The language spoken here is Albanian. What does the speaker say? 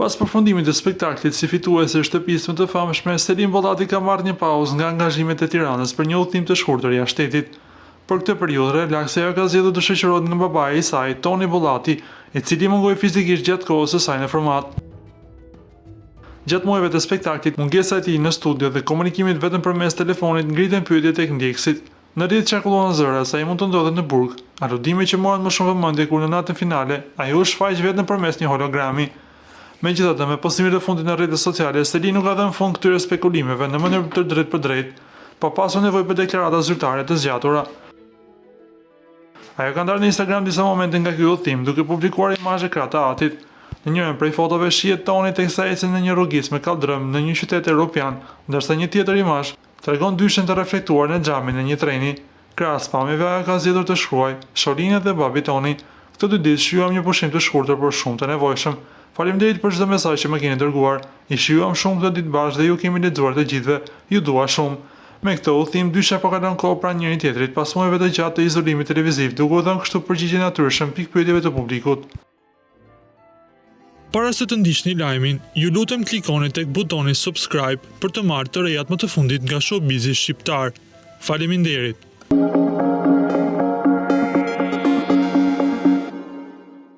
Pas përfundimit të spektaklit si fituese e shtëpisë më të famshme, Selim Bollati ka marrë një pauzë nga angazhimet e Tiranës për një udhëtim të shkurtër jashtë shtetit. Për këtë periudhë, relaksi ajo ka zgjedhur të shoqërohet nga babai i saj, Toni Bollati, i cili mungoi fizikisht gjatë kohës së saj në format. Gjatë muajve të spektaklit, mungesa e tij në studio dhe komunikimit vetëm përmes telefonit ngritën pyetje tek ndjekësit. Në rrjet qarkulluan zëra se ai mund të ndodhet në burg, aludime që morën më shumë vëmendje kur në natën finale ai u shfaq vetëm përmes një hologrami. Megjithatë, me postimin e fundit në rrjetet sociale, Selin nuk ka dhënë fund këtyre spekulimeve në mënyrë të drejtë për drejtë, pa pasur nevojë për deklarata zyrtare të zgjatura. Ajo ka ndarë në Instagram disa momente nga ky udhëtim, duke publikuar imazhe krah të atit. Në njërin prej fotove shihet Toni teksa ecën në një rrugicë me kaldrëm në një qytet evropian, ndërsa një tjetër imazh tregon dyshen të reflektuar në xhamin e një treni. Krahas pamjeve ajo ka zgjedhur të shkruajë: "Sholine dhe babi Toni, këtë 2 ditë shijuam një pushim të shkurtër por shumë të nevojshëm. Faleminderit për çdo mesazh që më keni dërguar. I shijuam shumë këtë ditë bashkë dhe ju kemi lexuar të gjithëve. Ju dua shumë." Me këtë udhëtim dysha po kalon kohë pranë njëri tjetrit pas muajve të gjatë të izolimit televiziv, duke u dhënë kështu përgjigje natyrshëm pikpyetjeve të publikut. Para se të ndiqni lajmin, ju lutem klikoni tek butoni subscribe për të marrë të rejat më të fundit nga showbizi shqiptar. Faleminderit.